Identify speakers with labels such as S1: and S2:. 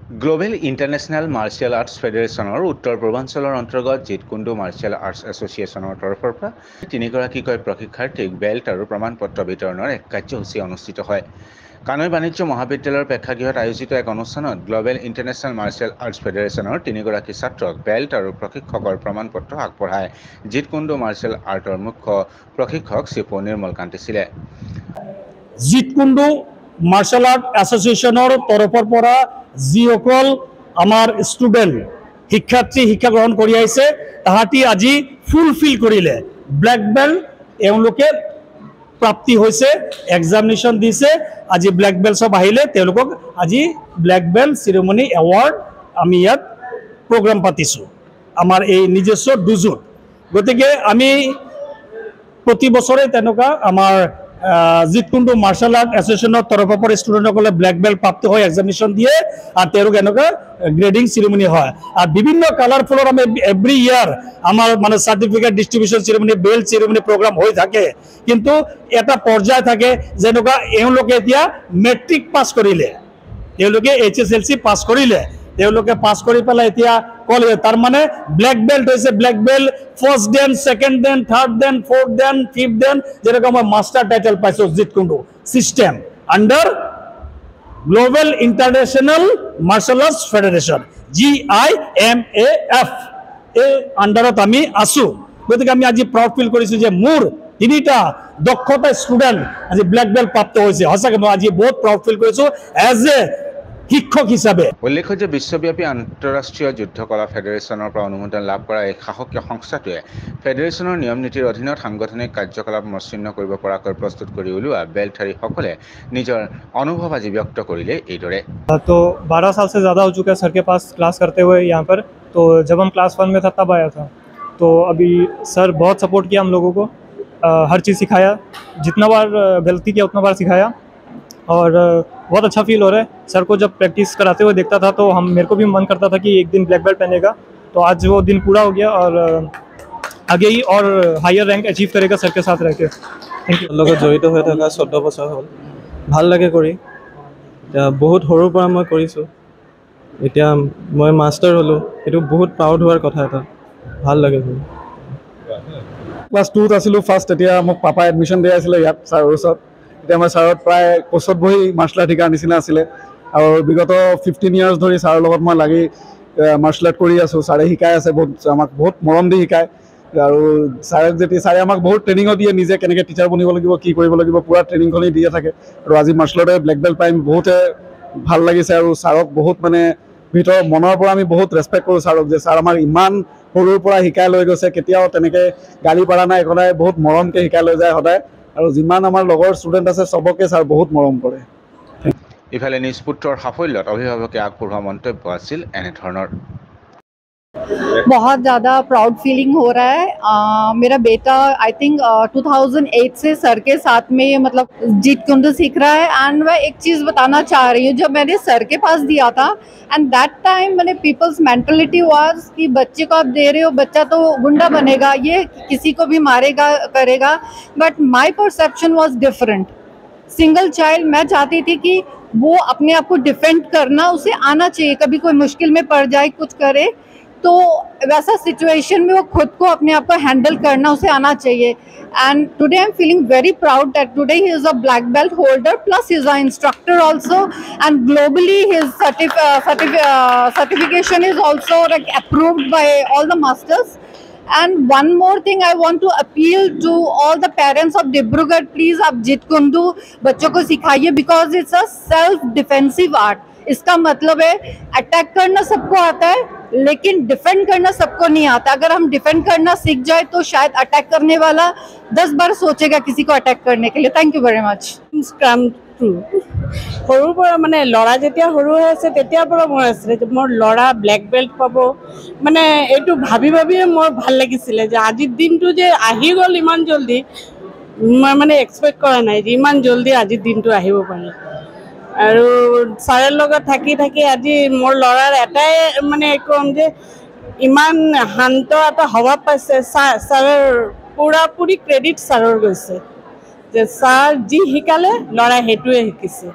S1: Global international martial arts ফেডাৰেশ্যনৰ উত্তৰ পূৰ্বাঞ্চলৰ অন্তৰ্গত জিতকুণ্ডু মাৰ্চিয়েল আৰ্টছ এছ'চিয়েশ্যনৰ তৰফৰ পৰা তিনিগৰাকীকৈ প্ৰশিক্ষাৰ্থীক বেল্ট আৰু প্ৰমাণপত্ৰ বিতৰণৰ এক কাৰ্যসূচী অনুষ্ঠিত হয়। কানৈ বাণিজ্য মহাবিদ্যালয়ৰ প্ৰেক্ষাগৃহত আয়োজিত এক অনুষ্ঠানত গ্লোবেল ইণ্টাৰনেশ্যনেল মাৰ্চিয়েল আৰ্টছ ফেডাৰেশ্যনৰ তিনিগৰাকী ছাত্ৰক বেল্ট আৰু প্ৰশিক্ষকৰ প্ৰমাণপত্ৰ আগবঢ়ায় জিতকুণ্ডু মাৰ্চিয়েল আৰ্টৰ মুখ্য প্ৰশিক্ষক শ্ৰী নিৰ্মলকান্তি ছিলে।
S2: জিতকুণ্ডু মাৰ্শাল আৰ্ট এছ'চিয়েশ্যনৰ তৰফৰ পৰা যিসকল আমাৰ ষ্টুডেণ্ট শিক্ষাৰ্থী শিক্ষা গ্ৰহণ কৰি আহিছে তাহাঁতি আজি ফুলফিল কৰিলে ব্লেক বেল্ট এওঁলোকে প্ৰাপ্তি হৈছে এক্সামিনেশ্যন দিছে আজি ব্লেক বেল্ট সব আহিলে তেওঁলোকক আজি ব্লেক বেল্ট চেৰিমনি এৱাৰ্ড আমি ইয়াত প্ৰগ্ৰাম পাতিছোঁ আমাৰ এই নিজস্ব দুজোত। গতিকে আমি প্ৰতি বছৰে তেনেকুৱা আমাৰ জিতকুণ্ডু মাৰ্শাল আৰ্ট এছ'চিয়েশ্যনৰ তৰফৰ পৰা ষ্টুডেণ্টসকলে ব্লেক বেল্ট প্ৰাপ্ত হৈ এক্সামিনেশ্যন দিয়ে আৰু তেওঁলোক এনেকুৱা গ্ৰেডিং চেৰিমনি হয় আৰু বিভিন্ন কালাৰফুলৰ আমি এভৰি ইয়াৰ আমাৰ মানে certificate distribution ceremony belt ceremony programme হৈ থাকে কিন্তু এটা পৰ্যায় থাকে যেনেকুৱা এওঁলোকে এতিয়া মেট্ৰিক পাছ কৰিলে তেওঁলোকে HSLC পাছ কৰিলে তেওঁলোকে পাছ কৰি পেলাই এতিয়া কলে তাৰ মানে ব্লেক বেল্ট হৈছে black belt first then second then third then fourth then fifth then যেনেকৈ মই মাষ্টাৰ টাইটেল পাইছোঁ Jeet Kune Do system under global international martial arts federation GIMAF এই আণ্ডাৰত আমি আছোঁ। গতিকে আমি আজি প্ৰাউড ফিল কৰিছোঁ যে মোৰ তিনিটা দক্ষতা ষ্টুডেণ্ট আজি ব্লেক বেল্ট প্ৰাপ্ত হৈছে। সঁচাকৈ মই আজি বহুত প্ৰাউড ফিল কৰিছোঁ এজ এ শিক্ষক হিচাপে।
S1: উল্লেখ্য যে বিশ্বব্যাপী আন্তঃৰাষ্ট্ৰীয় যুদ্ধ কলা ফেডাৰেশ্যনৰ পৰা অনুমোদন লাভ কৰা এই সাহসীয় সংস্থাটোৱে ফেডাৰেশ্যনৰ নিয়ম নীতিৰ অধীনত সাংগঠনিক কাৰ্যকলাপ মসৃণ কৰিব পৰাকৈ প্ৰস্তুত কৰি উলিওৱা বেল্টধাৰীসকলে নিজৰ অনুভৱ আজি ব্যক্ত কৰিলে এইদৰে।
S3: तो 12 साल से ज़्यादा हो चुका है सर के पास क्लास करते हुए यहाँ पर। तो जब हम क्लास 1 में था तब आया था तो अभी सर बहुत सपोर्ट किया हम लोगों को, हर चीज़ सिखाया, जितना बार गलती किया उतना बार सिखाया और बहुत अच्छा फील हो रहा है। सर को जब प्रैक्टिस कराते हुए देखता था तो मेरे को भी मन करता था कि एक दिन ब्लैक बेल्ट पहनेगा, तो आज वो दिन पूरा हो गया और आगे ही और हायर रैंक अचीव करेगा सर के साथ रह के। Thank you.
S4: লগত জড়িত হৈ থকা 14 বছৰ হ'ল, ভাল লাগে কৰি। এতিয়া বহুত সৰুৰ পৰা মই কৰিছোঁ, এতিয়া মই মাষ্টাৰ হ'লোঁ, এইটো বহুত প্ৰাউড হোৱাৰ কথা এটা, ভাল লাগে কৰি।
S2: ক্লাছ 2ত আছিলোঁ ফাৰ্ষ্ট, তেতিয়া মোক পাপাই এডমিশ্যন দিয়া আছিলে ইয়াত ছাৰৰ ওচৰত। তেতিয়া মই ছাৰত প্ৰায় কোচত বহি মাৰ্চেল আৰ্ট শিকাৰ নিচিনা আছিলে আৰু বিগত 15 ইয়াৰ্ছ ধৰি ছাৰৰ লগত মই লাগি মাৰ্চেল আৰ্ট কৰি আছোঁ। ছাৰে শিকাই আছে, বহুত আমাক বহুত মৰম দি শিকায় আৰু ছাৰে আমাক বহুত ট্ৰেইনিঙো দিয়ে, নিজে কেনেকৈ টিচাৰ বনিব লাগিব, কি কৰিব লাগিব, পূৰা ট্ৰেইনিংখনেই দিয়ে থাকে। আৰু আজি মাৰ্চেল আৰ্টে ব্লেক বেল্ট পাই বহুতে ভাল লাগিছে আৰু ছাৰক বহুত মানে ভিতৰৰ মনৰ পৰা আমি বহুত ৰেচপেক্ট কৰোঁ ছাৰক, যে ছাৰ আমাৰ ইমান সৰুৰ পৰা শিকাই লৈ গৈছে, কেতিয়াও তেনেকৈ গালি পাৰা নাই, সদায় বহুত মৰমকৈ শিকাই লৈ যায় সদায়। আৰু যিমান আমাৰ লগৰ ষ্টুডেণ্ট আছে চবকে ছাৰ বহুত মৰম কৰে।
S1: ইফালে নিজ পুত্ৰৰ সাফল্যত অভিভাৱকে আগবঢ়োৱা মন্তব্য আছিল এনেধৰণৰ।
S5: बहुत ज़्यादा प्राउड फीलिंग हो रहा है। मेरा बेटा आई थिंक 2008 से सर के साथ में मतलब जीतकुंडू सीख रहा है। एंड मैं एक चीज़ बताना चाह रही हूँ, जब मैंने सर के पास दिया था एंड दैट टाइम मैंने पीपल्स मेंटलिटी वाज कि बच्चे को आप दे रहे हो, बच्चा तो गुंडा बनेगा, ये किसी को भी मारेगा करेगा, but my perception was different. Single child, मैं चाहती थी कि वो अपने आप को डिफेंड करना उसे आना चाहिए, कभी कोई मुश्किल में पड़ जाए कुछ करे तो वैसा सिचुएशन में वो खुद को अपने आप को हैंडल करना उसे आना चाहिए। And today I am feeling very proud that today he is a black belt holder plus he is a instructor also and globally his certification is also like approved by all the masters. And one more thing I want to appeal to all the parents of Dibrugarh, please आप जीतकुंडू बच्चों को सिखाइए because it's a self defensive art। इसका मतलब है attack करना सबको आता है लेकिन डिफेंड करना सबको नहीं आता। अगर हम डिफेंड करना सीख जाए तो शायद अटैक करने वाला 10 बार सोचेगा किसी को अटैक करने के लिए। Thank you very much.
S6: কাম ট্ৰু সৰুৰ পৰা মানে ল'ৰা যেতিয়া সৰু হৈ আছে তেতিয়াৰ পৰা মোৰ আছিলে যে মোৰ ল'ৰা ব্লেক বেল্ট পাব, মানে এইটো ভাবি ভাবিয়ে মোৰ ভাল লাগিছিলে যে আজিৰ দিনটো যে আহি গ'ল ইমান জলদি, মই মানে এক্সপেক্ট কৰা নাই যে ইমান জলদি আজিৰ দিনটো আহিব পাৰে। আৰু ছাৰৰ লগত থাকি থাকি আজি মোৰ ল'ৰাৰ এটাই মানে ক'ম যে ইমান শান্ত এটা স্বভাৱ পাইছে। ছাৰৰ পুৰাপুৰি ক্ৰেডিট ছাৰৰ গৈছে যে ছাৰ যি শিকালে ল'ৰাই সেইটোৱে শিকিছে।